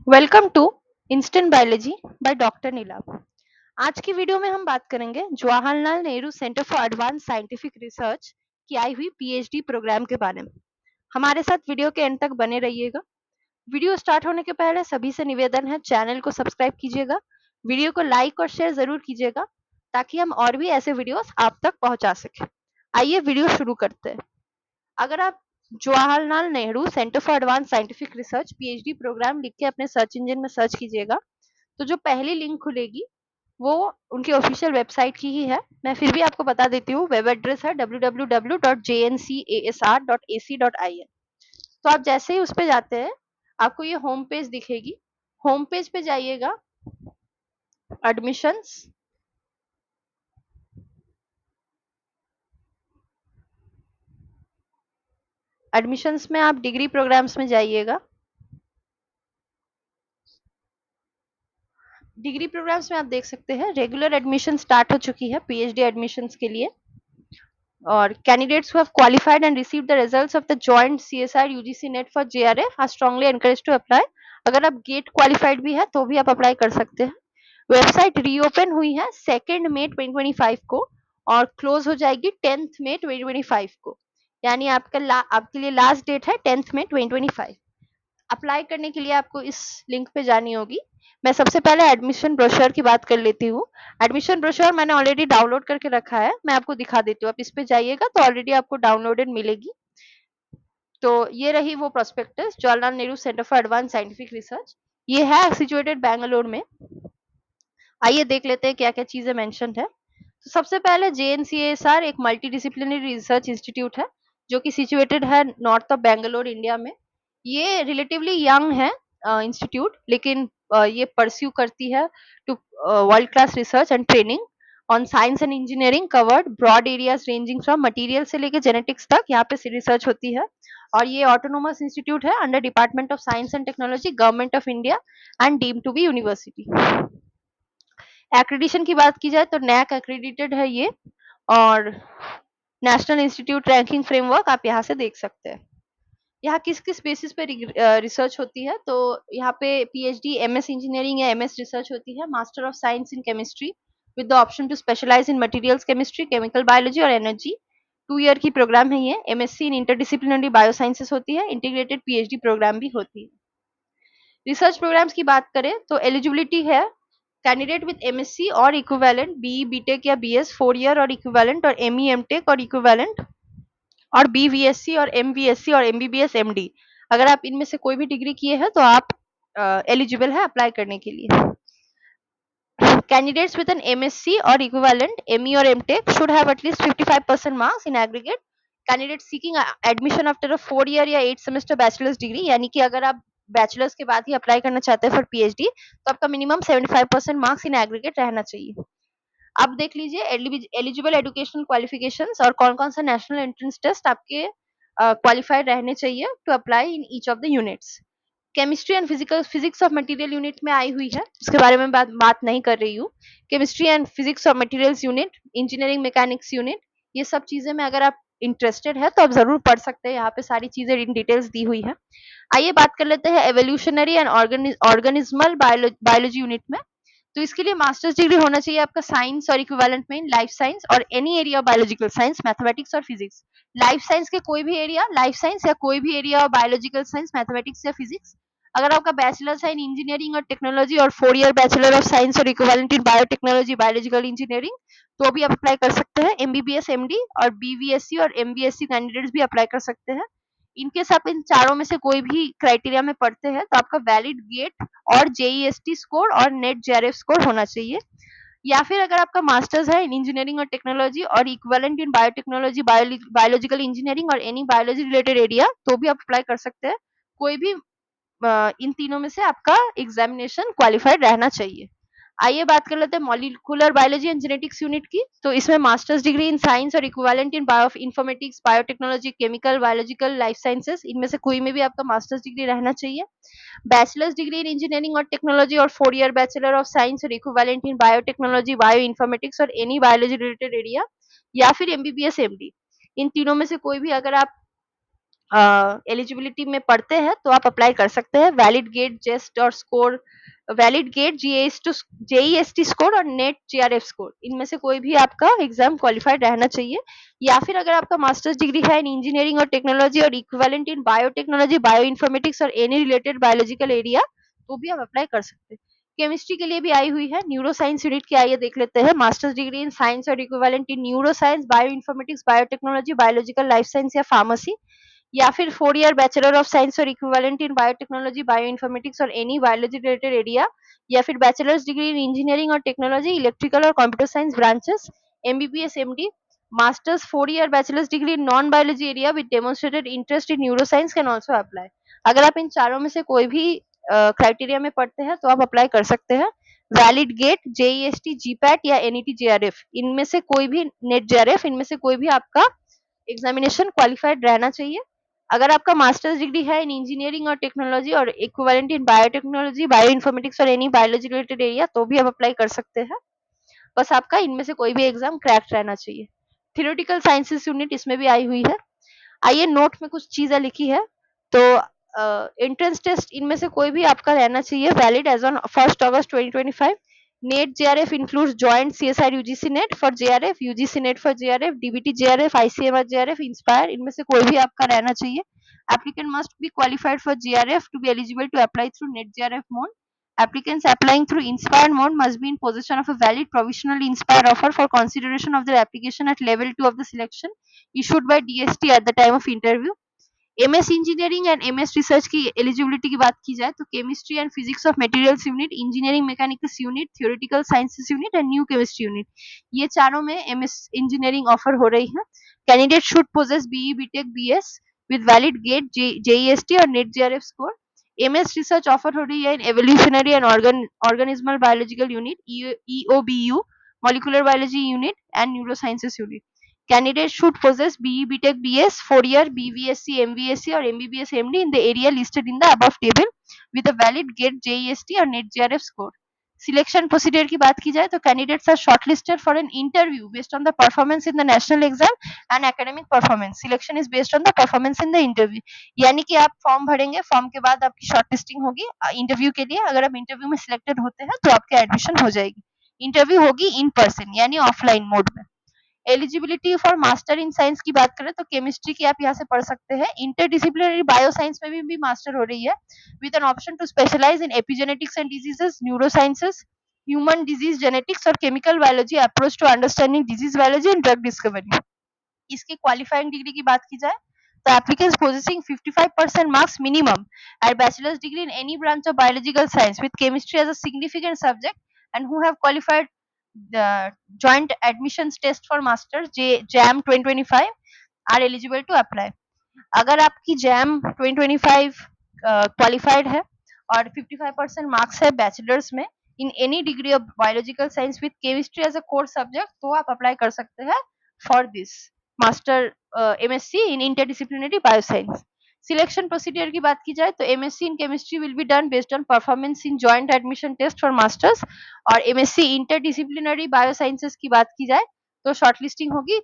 Welcome to instant biology by doctor Neelabh. आज की video में हम बात करेंगे Jawaharlal Nehru centre for advance scientific research की आई हुई पीएचडी प्रोग्राम के बारे में। हमारे साथ वीडियो के एंड तक बने रहिएगा। वीडियो स्टार्ट होने के पहले सभी से निवेदन है, चैनल को सब्सक्राइब कीजिएगा, वीडियो को लाइक और शेयर जरूर कीजिएगा ताकि हम और भी ऐसे वीडियोस आप तक पहुंचा सकें। आइए वीडियो शुरू करते हैं। अगर आप Jawaharlal Nehru centre for advance scientific research PhD programme लिख के अपने सर्च इंजन में सर्च कीजिएगा तो जो पहली लिंक खुलेगी वो उनकी ऑफिशियल वेबसाइट की ही है। मैं फिर भी आपको बता देती हूँ, वेब एड्रेस है www.jncasr.ac.in। तो आप जैसे ही उस पे जाते हैं आपको ये होम पेज दिखेगी। होम पेज पे जाइएगा, एडमिशंस, एडमिशंस में आप डिग्री प्रोग्राम्स में जाइएगा। डिग्री प्रोग्राम्स में आप देख सकते हैं रेगुलर एडमिशन स्टार्ट हो चुकी है पीएचडी एडमिशंस के लिए। और candidates who have qualified and received the results of the joint CSR UGC NET for JRA are strongly encouraged to apply। अगर आप गेट क्वालिफाइड भी है तो भी आप अप्लाई कर सकते हैं। वेबसाइट रीओपन हुई है 2 मई 2025 को और क्लोज हो जाएगी 10 मई 2025 को, यानी आपके लिए लास्ट डेट है 10 मई 2025। अप्लाई करने के लिए आपको इस लिंक पे जानी होगी। मैं सबसे पहले एडमिशन ब्रोशर की बात कर लेती हूँ। एडमिशन ब्रोशर मैंने ऑलरेडी डाउनलोड करके रखा है, मैं आपको दिखा देती हूँ। आप इस पे जाइएगा तो ऑलरेडी आपको डाउनलोडेड मिलेगी। तो ये रही वो prospectus, Jawaharlal Nehru centre for advance scientific research. ये है सिचुएटेड बैंगलोर में। आइए देख लेते हैं क्या क्या चीजें मेंशन है। तो सबसे पहले JNCASR एक मल्टी डिसिप्लिनरी रिसर्च इंस्टीट्यूट है जो कि सिचुएटेड है नॉर्थ ऑफ बैंगलोर इंडिया में। ये रिलेटिवली यंग है इंस्टीट्यूट, लेकिन ये परस्यू करती है to world class research and training on science and engineering covered broad areas ranging from material से लेके जेनेटिक्स तक यहाँ पे रिसर्च होती है। और ये ऑटोनोमस इंस्टीट्यूट है under department of science and technology, government of India and deemed to be university. Accreditation की बात की जाए तो नैक एक्रेडिटेड है ये, और नेशनल इंस्टीट्यूट रैंकिंग फ्रेमवर्क आप यहाँ से देख सकते हैं। यहाँ किस किस बेसिस पे रिसर्च होती है, तो यहाँ पे पीएचडी एमएस इंजीनियरिंग या एमएस रिसर्च होती है, master of science in chemistry with the option to specialise in materials chemistry, chemical biology और एनर्जी। 2 ईयर की प्रोग्राम है ये। एमएससी इन इंटरडिसिप्लिनरी बायोसाइंसेस होती है, इंटीग्रेटेड पीएचडी प्रोग्राम भी होती है। रिसर्च प्रोग्राम्स की बात करें तो एलिजिबिलिटी है कैंडिडेट विद एमएससी और इक्विवेलेंट, बीई बीटेक या बीएस 4 ईयर और इक्विवेलेंट, और एमई एमटेक और इक्विवेलेंट, और बीवीएससी और एमवीएससी और एमबीबीएस एमडी। अगर आप इनमें से कोई भी डिग्री किए हैं तो आप एलिजिबल है अप्लाई करने के लिए। Candidates with an MSc or equivalent, ME or MTech should have at least 55% marks in aggregate. Candidates seeking admission after a 4 year या 8 semester bachelor's degree, यानी कि अगर आप बैचलर्स के बाद ही अप्लाई करना चाहते हैं फॉर पीएचडी तो आपका मिनिमम 75% मार्क्स इन एग्रीगेट रहना चाहिए। अब देख लीजिए एलिजिबल एजुकेशनल क्वालिफिकेशंस और कौन कौन सा नेशनल एंट्रेंस टेस्ट आपके क्वालिफाइड रहने चाहिए to apply in each of the units. Chemistry and physics of material unit में आई हुई है, उसके बारे में बात नहीं कर रही हूँ। Chemistry and physics of materials unit, engineering mechanics unit, ये सब चीजें में अगर आप इंटरेस्टेड है तो आप जरूर पढ़ सकते हैं। यहाँ पे सारी चीजें इन डिटेल्स दी हुई है। आइए बात कर लेते हैं एवोल्यूशनरी एंड ऑर्गेनिज्मल बायोलॉजी यूनिट में। तो इसके लिए मास्टर्स डिग्री होना चाहिए आपका साइंस और इक्विवेलेंट में लाइफ साइंस और any area of biological science, mathematics और फिजिक्स। लाइफ साइंस के कोई भी एरिया, लाइफ साइंस या कोई भी area of biological science, mathematics या फिजिक्स। अगर आपका बैचलर्स है इन इंजीनियरिंग और टेक्नोलॉजी और 4 ईयर बैचलर ऑफ साइंस और इक्विवेलेंट इन बायोटेक्नोलॉजी बायोलॉजिकल इंजीनियरिंग, तो भी आप अप्लाई कर सकते हैं। एमबीबीएस एमडी और बीवीएससी और एमबीएससी कैंडिडेट्स भी अप्लाई कर सकते हैं। इनकेस आप इन चारों में से कोई भी क्राइटेरिया में पढ़ते हैं तो आपका वैलिड गेट और जेईएसटी स्कोर और नेट जेआरएफ स्कोर होना चाहिए। या फिर अगर आपका मास्टर्स है इन इंजीनियरिंग और टेक्नोलॉजी और इक्विवेलेंट इन बायोटेक्नोलॉजी बायोलॉजिकल इंजीनियरिंग और एनी बायोलॉजी रिलेटेड एरिया, तो भी आप अप्लाई कर सकते हैं। कोई भी इन तीनों में से आपका एग्जामिनेशन क्वालिफाइड रहना चाहिए। आइए बात कर लेते हैं molecular biology and genetics unit की। तो इसमें मास्टर्स डिग्री इन साइंस और इक्विवेलेंट इन bio informatics, biotechnology, chemical, biological, life sciences, इनमें से कोई में भी आपका मास्टर्स डिग्री रहना चाहिए। बैचलर्स डिग्री इन इंजीनियरिंग और टेक्नोलॉजी और 4 ईयर बैचलर ऑफ साइंस और इक्विवेलेंट इन बायोटेक्नोलॉजी, बायो इन्फॉर्मेटिक्स और एनी बायोलॉजी रिलेटेड एरिया, या फिर एमबीबीएस एमडी। इन तीनों में से कोई भी अगर आप एलिजिबिलिटी में पढ़ते हैं तो आप अप्लाई कर सकते हैं। वैलिड गेट जेस्ट और score, valid GATE JEST score और नेट जीआरएफ स्कोर, इनमें से कोई भी आपका एग्जाम क्वालिफाइड रहना चाहिए। या फिर अगर आपका मास्टर्स डिग्री है इन इंजीनियरिंग और टेक्नोलॉजी और इक्विवेलेंट इन बायोटेक्नोलॉजी, बायो इन्फॉर्मेटिक्स और एनी रिलेटेड बायोलॉजिकल एरिया, तो भी आप अप्लाई कर सकते हैं। केमिस्ट्री के लिए भी आई हुई है। न्यूरो साइंस यूनिट की आइए देख लेते हैं। मास्टर्स डिग्री इन साइंस और इक्विवेलेंट इन neuro science, bio informatics, biotechnology, biological life science या फार्मेसी, या फिर 4 ईयर बैचलर ऑफ साइंस और इक्विवेलेंट इन बायोटेक्नोलॉजी, बायो इन्फॉर्मेटिक्स और एनी बायोलॉजी रिलेटेड एरिया, या फिर बैचलर्स डिग्री इन इंजीनियरिंग और टेक्नोलॉजी, इलेक्ट्रिकल और computer science branches, MBBS MD, masters 4 year bachelors degree in non biology area with demonstrated interest in neuro science can also apply. अगर आप इन चारों में से कोई भी क्राइटेरिया में पढ़ते हैं तो आप अप्लाई कर सकते हैं। वैलिड गेट, जेईएसटी, जीपैट या एनईटी जेआरएफ, इनमें से कोई भी, नेट जेआरएफ, इनमें से कोई भी आपका एग्जामिनेशन क्वालिफाइड रहना चाहिए। अगर आपका मास्टर्स डिग्री है इन इंजीनियरिंग और टेक्नोलॉजी और इक्विवेलेंट इन बायोटेक्नोलॉजी, बायो इन्फॉर्मेटिक्स और एनी बायोलॉजी रिलेटेड एरिया, तो भी आप अप्लाई कर सकते हैं। बस आपका इनमें से कोई भी एग्जाम क्रैक रहना चाहिए। थ्योरेटिकल साइंसेस यूनिट इसमें भी आई हुई है। आइए नोट में कुछ चीजें लिखी है। तो एंट्रेंस टेस्ट इनमें से कोई भी आपका रहना चाहिए valid as on 1 August 2025। NET JRF includes joint CSIR UGC NET for JRF, UGC NET for JRF, DBT JRF, ICMR JRF, Inspire, इनमें से कोई भी आपका रहना चाहिए। Applicant must be qualified for GRF to be eligible to apply through net GRF mode. Applicants applying through Inspire mode must be in possession of a valid provisional Inspire offer for consideration of their application at level 2 of the selection issued by DST at the time of interview. MS engineering and MS research की eligibility की बात की जाए तो chemistry and physics of materials unit, engineering mechanics unit, theoretical sciences unit and new chemistry unit, ये चारों में MS engineering offer हो रही है। Candidate should possess BE BTech BS with valid gate JEST और net JRF score. MS research offer हो रही है in evolutionary and organismal biological unit, EOBU, molecular biology unit and neurosciences unit. Candidates should possess BE BTech BS, 4 year BVSc MVSc or MBBS MD in the area listed in the above table with a valid GATE JEST or NET JRF score. Selection procedure की बात की जाए तो candidates are shortlisted for an interview based on the performance in the national exam and academic performance. Selection is based on the performance in the interview, यानी कि आप form भरेंगे, form के बाद आपकी शॉर्टलिस्टिंग होगी इंटरव्यू के लिए। अगर आप इंटरव्यू में सिलेक्टेड होते हैं तो आपकी एडमिशन हो जाएगी। इंटरव्यू होगी इन पर्सन यानी ऑफलाइन मोड में। Eligibility for master in science की बात करें तो केमिस्ट्री की आप यहाँ से पढ़ सकते हैं। इंटरडिसिप्लिनरी बायो साइंस में भी मास्टर हो रही है with an option to specialise in epigenetics and diseases, neuro sciences, human disease genetics और chemical biology approach to understanding disease biology and drug discovery. इसकी क्वालिफाइंग डिग्री की बात की जाए तो applicants possessing 55% marks minimum at bachelor's degree in any branch of biological science with chemistry as a significant subject and who have qualified the joint admissions test for masters JAM 2025 are eligible to apply. अगर आपकी jam 2025 qualified है और 55% marks है bachelors में in any degree of biological science with chemistry as a core subject, तो आप apply कर सकते हैं for this master MSc in interdisciplinary bioscience. Selection procedure की बात की जाए तो MSc in chemistry will be done based on performance in joint admission test for masters, और एमएससी इंटरडिसिप्लिनरी बायोसाइंसेस की बात की जाए तो शॉर्टलिस्टिंग होगी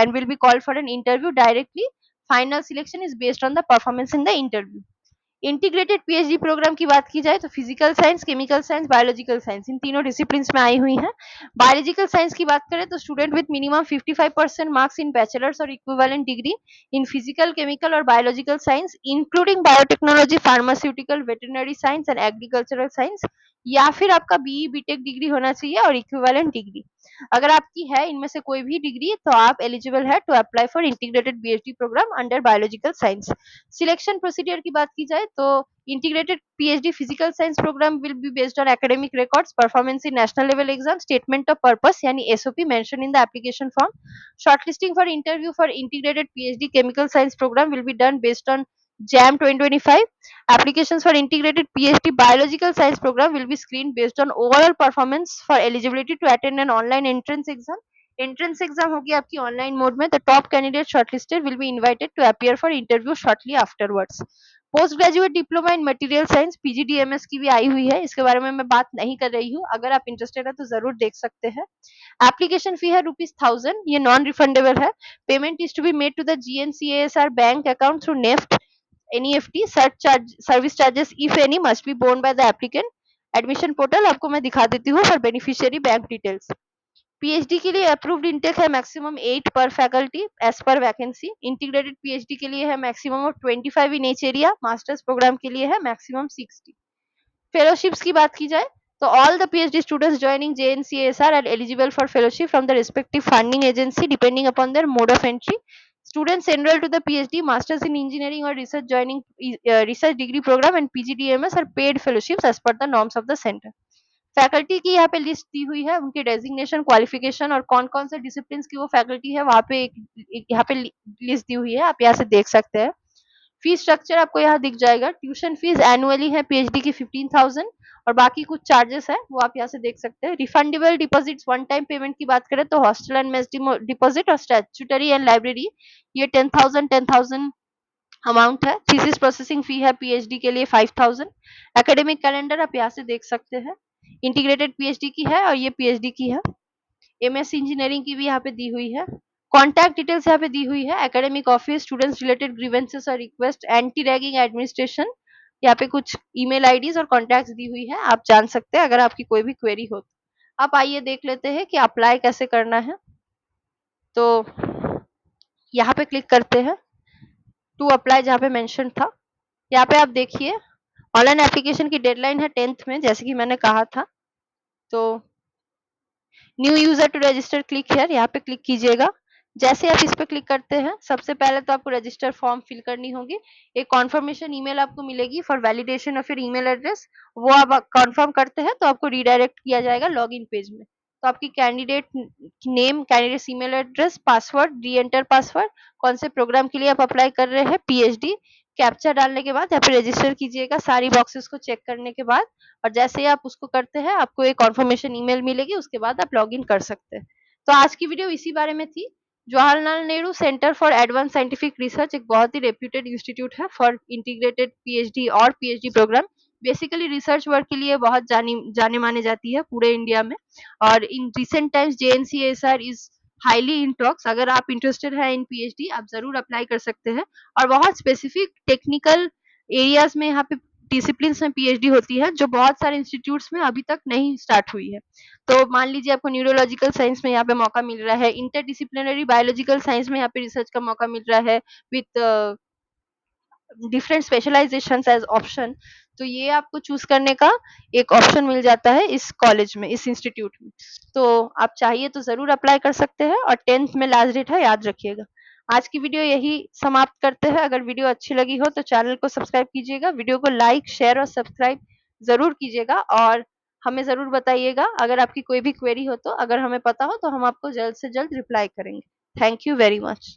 and will be called for an interview directly. Final selection is based on the performance in the interview. Integrated PhD programme की बात की जाए तो physical science, chemical science, biological science, इन तीनों डिसिप्लिन में आई हुई है। बायोलॉजिकल साइंस की बात करें तो student with minimum 55% marks in bachelor's और equivalent degree in physical, chemical और biological science including biotechnology, pharmaceutical, veterinary science and agricultural science, या फिर आपका बीई बीटेक डिग्री होना चाहिए और इक्विवेलेंट डिग्री। अगर आपकी है इनमें से कोई भी डिग्री तो आप एलिजिबल है to apply for integrated PhD program under biological science. Selection procedure की बात की जाए तो integrated PhD physical science program will be based on academic records, performance in national level exam, statement of purpose yani SOP mentioned in the application form. Shortlisting for interview for integrated PhD chemical science program will be done based on JAM 2025. Applications for integrated PhD biological science program will be screened based on overall performance for eligibility to attend an online entrance exam. Entrance exam होगी आपकी online mode में। The top candidate shortlisted will be invited to appear for interview shortly afterwards. Post graduate diploma in material science PGDMS की भी आई हुई है, इसके बारे में मैं बात नहीं कर रही हूँ। अगर आप इंटरेस्टेड है तो जरूर देख सकते हैं। एप्लीकेशन फी है ₹1000, ये नॉन रिफंडेबल है। Payment is to be made to the GNCASR bank account through NEFT NEFT। Service charges if any must be borne by the applicant. Admission portal आपको मैं दिखा देती हूँ for beneficiary bank details. PhD के लिए approved intake है maximum 8 per faculty as per vacancy. Integrated PhD के लिए है maximum of 25 in each area. Masters program के लिए है मैक्सिमम 60। फेलोशिप्स की बात की जाए तो all the PhD students joining JNCASR are eligible for fellowship from the respective funding agency depending upon their mode of entry. Students enrolled to the PhD, Masters in Engineering or Research joining research degree program and PGDMS are paid fellowships as per the norms of the center. Faculty की यहाँ पे list दी हुई है, उनके designation, qualification और कौन कौन से डिसिप्लिन की वो फैकल्टी है, वहाँ पे एक यहाँ पे लिस्ट दी हुई है, आप यहाँ से देख सकते हैं। फीस स्ट्रक्चर आपको यहाँ दिख जाएगा। ट्यूशन फीस एनुअली है पीएचडी की 15,000 और बाकी कुछ चार्जेस है वो आप यहाँ से देख सकते हैं। Refundable deposits one time payment की बात करें तो हॉस्टल एंड मेस डिपॉजिट और स्टैट्यूटरी एंड लाइब्रेरी ये 10,000 अमाउंट है। थीसिस प्रोसेसिंग फी है पीएचडी के लिए 5,000। एकेडमिक कैलेंडर आप यहाँ से देख सकते हैं। इंटीग्रेटेड पीएचडी की है और ये पीएचडी की है। एमएस इंजीनियरिंग की भी यहाँ पे दी हुई है। कॉन्टैक्ट डिटेल्स यहाँ पे दी हुई है। Academic office, students related grievances और रिक्वेस्ट, एंटी रैगिंग एडमिनिस्ट्रेशन, यहाँ पे कुछ ईमेल आईडीज और कॉन्टैक्ट दी हुई है, आप जान सकते हैं अगर आपकी कोई भी क्वेरी हो। आप आइए देख लेते हैं कि अप्लाई कैसे करना है। तो यहाँ पे क्लिक करते हैं टू अप्लाई जहाँ पे मेंशन था। यहाँ पे आप देखिए ऑनलाइन एप्लीकेशन की डेडलाइन है 10th में, जैसे कि मैंने कहा था। तो new user to register click here, यहाँ पे क्लिक कीजिएगा। जैसे आप इस पे क्लिक करते हैं सबसे पहले तो आपको रजिस्टर फॉर्म फिल करनी होगी। एक कॉन्फर्मेशन ईमेल आपको मिलेगी for validation of your email address, वो आप कंफर्म करते हैं तो आपको रीडायरेक्ट किया जाएगा लॉगिन पेज में। तो आपकी candidate name, candidate email address, password, री एंटर पासवर्ड, कौन से प्रोग्राम के लिए आप अप्लाई कर रहे हैं, पीएचडी, कैप्चा डालने के बाद यहाँ पे रजिस्टर कीजिएगा सारी बॉक्सेस को चेक करने के बाद। और जैसे ही आप उसको करते हैं आपको एक कॉन्फर्मेशन ईमेल मिलेगी, उसके बाद आप लॉगिन कर सकते हैं। तो आज की वीडियो इसी बारे में थी। Jawaharlal Nehru centre for advance scientific research एक बहुत ही रेप्यूटेड इंस्टीट्यूट है फॉर इंटीग्रेटेड पीएचडी और PhD program. Basically research work के लिए बहुत जाने माने जाती है पूरे इंडिया में। और in recent times JNCASR is highly in talks. अगर आप इंटरेस्टेड है इन पीएचडी आप जरूर अप्लाई कर सकते हैं। और बहुत स्पेसिफिक टेक्निकल एरियाज में यहाँ पे डिसिप्लिन में पीएचडी होती है जो बहुत सारे इंस्टीट्यूट्स में अभी तक नहीं स्टार्ट हुई है। तो मान लीजिए आपको न्यूरोलॉजिकल साइंस में यहाँ पे मौका मिल रहा है, इंटरडिसिप्लिनरी बायोलॉजिकल साइंस में यहाँ पे रिसर्च का मौका मिल रहा है with different specialization as option. तो ये आपको चूज करने का एक ऑप्शन मिल जाता है इस कॉलेज में, इस इंस्टीट्यूट में। तो आप चाहिए तो जरूर अप्लाई कर सकते हैं और 10th में लास्ट डेट है, याद रखिएगा। आज की वीडियो यही समाप्त करते हैं। अगर वीडियो अच्छी लगी हो तो चैनल को सब्सक्राइब कीजिएगा, वीडियो को लाइक, शेयर और सब्सक्राइब जरूर कीजिएगा और हमें जरूर बताइएगा अगर आपकी कोई भी क्वेरी हो तो। अगर हमें पता हो तो हम आपको जल्द से जल्द रिप्लाई करेंगे। Thank you very much.